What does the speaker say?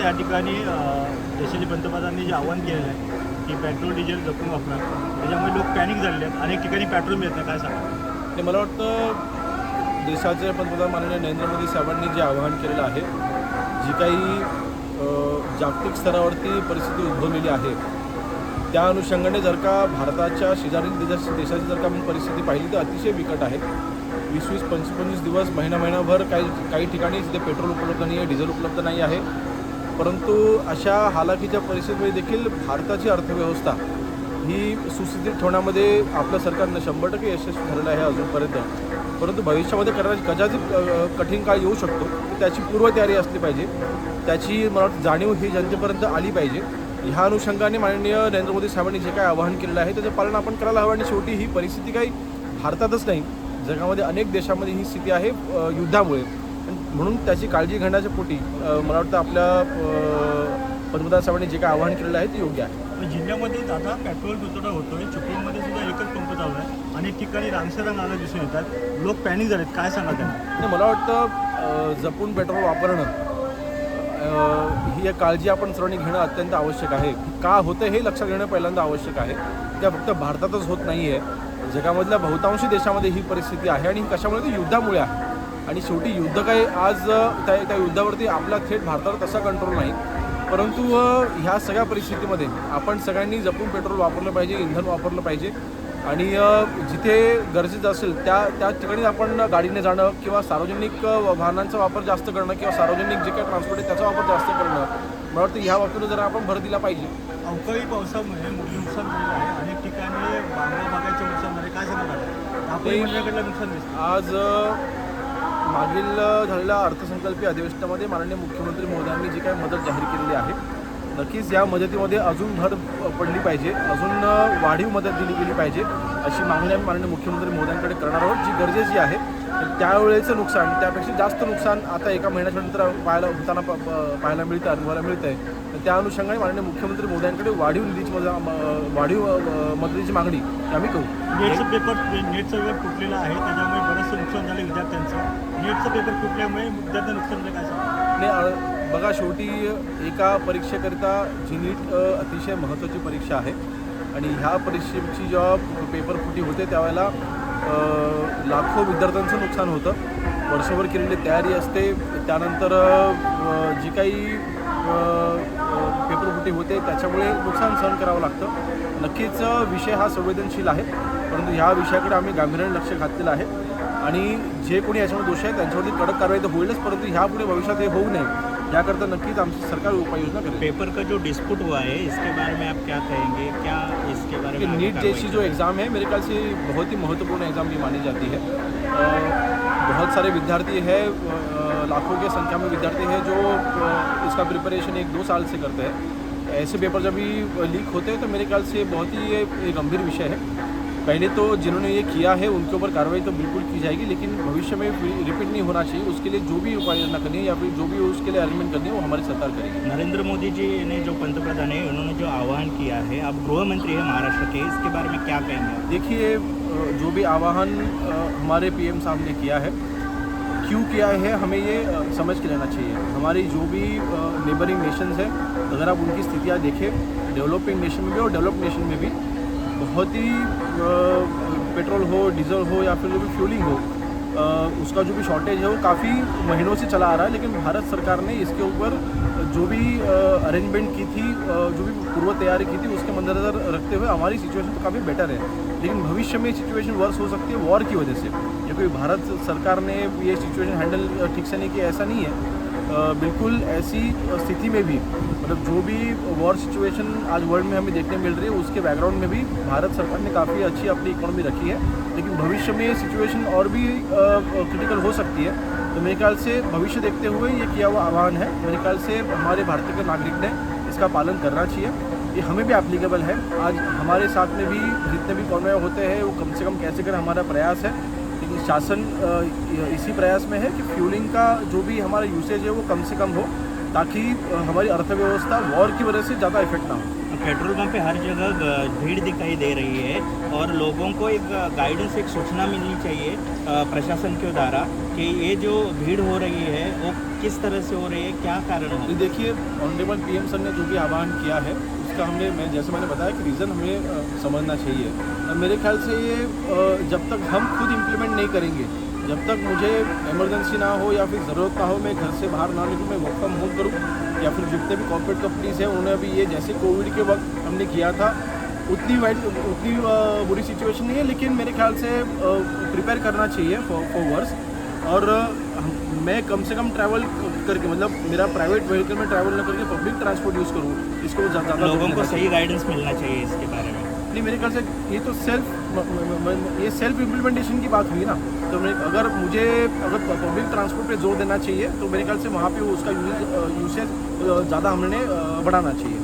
या ठिकाणी देशाचे पंतप्रधानांनी जे आवाहन केलेलं आहे की पेट्रोल डिझेल जपून वापरा, त्याच्यामुळे लोक पॅनिक झालेले आहेत. अनेक ठिकाणी पेट्रोल मिळत नाही. काय सांगा? ते मला वाटतं देशाचे पंतप्रधान माननीय नरेंद्र मोदी साहेबांनी जे आवाहन केलेलं आहे, जी काही जागतिक स्तरावरती परिस्थिती उद्भवलेली आहे, त्या अनुषंगाने जर का भारताच्या शेजारील देशाची जर का आपण परिस्थिती पाहिली तर अतिशय बिकट आहे. 20-25 दिवस महिनाभर काही ठिकाणी तिथे पेट्रोल उपलब्ध नाही आहे, डिझेल उपलब्ध नाही आहे. परंतु अशा हालाकीच्या परिस्थितीमध्ये देखील भारताची अर्थव्यवस्था ही सुस्थितीत ठेवण्यामध्ये आपलं सरकारनं 100% यशस्वी झालेलं आहे अजूनपर्यंत. परंतु भविष्यामध्ये कदाचित कठीण काळ येऊ शकतो. त्याची पूर्वतयारी असली पाहिजे, त्याची मला वाटतं जाणीव ही जनतेपर्यंत आली पाहिजे. ह्या अनुषंगाने माननीय नरेंद्र मोदी साहेबांनी जे काही आवाहन केलेलं आहे त्याचं पालन आपण करायला हवं. आणि शेवटी ही परिस्थिती काही भारतातच नाही, जगामध्ये अनेक देशांमध्ये ही स्थिती आहे युद्धामुळे. म्हणून त्याची काळजी घेण्याच्या पोटी मला वाटतं आपल्या पंतप्रधान साहेबांनी जे काही आवाहन केलेलं आहे ते योग्य आहे. जिल्ह्यामध्ये आता पेट्रोल तुटवडा होतोय. चिपळूणमध्ये सुद्धा एकच पंप चालू आहे. अनेक ठिकाणी रांगसरांग आला दिसून येतात. लोक पॅनिक झालेत. काय सांगा त्यांना? मला वाटतं जपून पेट्रोल वापरणं ही एक काळजी आपण सर्वांनी घेणं अत्यंत आवश्यक आहे. का होतं हे लक्षात घेणं पहिल्यांदा आवश्यक आहे. त्या फक्त भारतातच होत नाही आहे, जगामधल्या बहुतांशी देशामध्ये ही परिस्थिती आहे. आणि कशामुळे ती युद्धामुळे आहे. आणि शेवटी युद्ध काही आज त्या युद्धावरती आपला थेट भारतावर तसा कंट्रोल नाही. परंतु ह्या सगळ्या परिस्थितीमध्ये आपण सगळ्यांनी जपून पेट्रोल वापरलं पाहिजे, इंधन वापरलं पाहिजे. आणि जिथे गरजेचं असेल त्या ठिकाणी आपण गाडीने जाणं किंवा सार्वजनिक वाहनांचा वापर जास्त करणं किंवा सार्वजनिक जे काही ट्रान्सपोर्ट आहे त्याचा वापर जास्त करणं, मला वाटतं ह्या बाबतीत जरा आपण भर दिला पाहिजे. अवकाळी पावसामुळे मोठे नुकसान झालेलं आहे. अनेक ठिकाणी बागायचं नुकसान झाले. काय सांगणार? आपल्या मंडळाकडलं नुकसान दिसतं. आज मागील झालेल्या अर्थसंकल्पीय अधिवेशनामध्ये माननीय मुख्यमंत्री महोदयांनी जी काही मदत जाहीर केलेली आहे, नक्कीच या मदतीमध्ये अजून भर पडली पाहिजे, अजून वाढीव मदत दिली गेली पाहिजे अशी मागणी आम्ही माननीय मुख्यमंत्री महोदयांकडे करणार आहोत. जी गरजेची आहे त्यावेळेचं नुकसान त्यापेक्षा जास्त नुकसान आता एका महिन्याच्या नंतर पाहायला मिळतं, अनुभवायला मिळतं आहे. तर त्या अनुषंगाने माननीय मुख्यमंत्री महोदयांकडे वाढीव मदतीची मागणी आम्ही करू. नेटचं पेपर फुटलेलं आहे, त्याच्यामुळे बरंचसं नुकसान झालं विद्यार्थ्यांचं. नेटचं पेपर फुटल्यामुळे विद्यार्थ्यांचं नुकसान झालं. काय सांगा? बघा, शेवटी एका परीक्षेकरिता जी नीट अतिशय महत्त्वाची परीक्षा आहे. आणि ह्या परीक्षेची जेव्हा पेपर फुटी होते त्यावेळेला लाखो विद्यार्थ्यांचं नुकसान होतं. वर्षभर केलेली तयारी असते, त्यानंतर जी काही पेपर फुटी होते त्याच्यामुळे नुकसान सहन करावं लागतं. नक्कीच विषय हा संवेदनशील आहे, परंतु ह्या विषयाकडे आम्ही गांभीर्याने लक्ष घातलेलं आहे. आणि जे कोणी याच्यामध्ये दोषी आहेत त्यांच्यावरती कडक कारवाई तर होईलच, परंतु ह्यापुढे भविष्यात हे होऊ नये याकरता नक्कीच आमची सरकार उपाययोजना करेल. पेपर का जो डिस्प्यूट हुआ है इसके बारे में आप क्या कहेंगे? क्या इसके बारे में? नीट जैसी जो एग्ज़ाम है मेरे ख्याल से बहुत ही महत्वपूर्ण एग्ज़ाम ये मानी जाती है. बहुत सारे विद्यार्थी हैं, लाखों की संख्या में विद्यार्थी हैं जो इसका प्रिपरेशन 1-2 साल से करते हैं. ऐसे पेपर जब भी लीक होते हैं तो मेरे ख्याल से बहुत ही ये गंभीर विषय है. पहले तो जिन्होंने ये किया है उनके ऊपर कार्रवाई तो बिल्कुल की जाएगी, लेकिन भविष्य में रिपीट नहीं होना चाहिए. उसके लिए जो भी उपाय योजना करनी है या फिर जो भी उसके लिए अरेंजमेंट करनी है वो हमारी सरकार करेगी. नरेंद्र मोदी जी ने जो पंतप्रधान है उन्होंने जो आह्वान किया है, आप गृह मंत्री हैं महाराष्ट्र के, इसके बारे में क्या कहेंगे? देखिए, जो भी आह्वान हमारे पीएम साहब ने किया है, क्यों किया है हमें ये समझ के लेना चाहिए. हमारी जो भी नेबरिंग नेशंस हैं, अगर आप उनकी स्थितियाँ देखें, डेवलपिंग नेशन में भी और डेवलप्ड नेशन में भी बहुत ही पेट्रोल हो, डीजल हो या फिर जो भी फ्यूलिंग हो, उसका जो भी शॉर्टेज है वो काफ़ी महीनों से चला आ रहा है. लेकिन भारत सरकार ने इसके ऊपर जो भी अरेंजमेंट की थी, जो भी पूर्व तैयारी की थी, उसके मद्देनज़र रखते हुए हमारी सिचुएशन तो काफ़ी बेटर है. लेकिन भविष्य में सिचुएशन वर्स हो सकती है वॉर की वजह से. ये कोई भारत सरकार ने ये सिचुएशन हैंडल ठीक से नहीं किया ऐसा नहीं है. बिल्कुल ऐसी स्थिति में भी मतलब जो भी वॉर सिचुएशन आज वर्ल्ड में हमें देखने मिल रही है उसके बैकग्राउंड में भी भारत सरकार ने काफ़ी अच्छी अपनी इकोनॉमी रखी है. लेकिन भविष्य में ये सिचुएशन और भी क्रिटिकल हो सकती है. तो मेरे ख्याल से भविष्य देखते हुए ये किया हुआ आह्वान है. मेरे ख्याल से हमारे भारतीय के नागरिक ने इसका पालन करना चाहिए. ये हमें भी एप्लीकेबल है. आज हमारे साथ में भी जितने भी कॉन्वॉय होते हैं वो कम से कम कैसे करें हमारा प्रयास है. लेकिन शासन इसी प्रयास में है कि फ्यूलिंग का जो भी हमारा यूसेज है वो कम से कम हो, ताकि हमारी अर्थव्यवस्था वॉर की वजह से ज़्यादा इफेक्ट ना हो. पेट्रोल पंप पे हर जगह भीड़ दिखाई दे रही है और लोगों को एक गाइडेंस, एक सूचना मिलनी चाहिए प्रशासन के द्वारा कि ये जो भीड़ हो रही है वो किस तरह से हो रही है, क्या कारण ये है? देखिए ऑनरेबल पीएम सर ने जो भी आह्वान किया है उसका जैसे मैंने बताया कि रीज़न हमें समझना चाहिए। और मेरे ख्याल से ये जब तक हम खुद इम्प्लीमेंट नहीं करेंगे, जब तक मुझे इमरजेंसी ना हो या फिर ज़रूरत ना हो, मैं घर से बाहर ना निकलूँ, मैं वर्क फ्रॉम होम करूँ, या फिर जितने भी कॉर्पोरेट कंपनीज़ हैं उन्होंने अभी ये जैसे कोविड के वक्त हमने किया था उतनी बुरी सिचुएशन नहीं है, लेकिन मेरे ख्याल से प्रिपेयर करना चाहिए फॉर वर्स। और मैं कम से कम ट्रैवल करके, मतलब मेरा प्राइवेट व्हीकल में ट्रैवल ना करके पब्लिक ट्रांसपोर्ट यूज़ करूँ, इसको ज़्यादा लोगों को सही गाइडेंस मिलना चाहिए इसके बारे में। नहीं, मेरे ख्याल से ये तो सेल्फ इम्प्लीमेंटेशन की बात हुई ना। तो अगर पब्लिक ट्रांसपोर्ट पे जोर देना चाहिए तो मेरे ख्याल से वहाँ पे उसका यूसेज ज़्यादा हमने बढ़ाना चाहिए।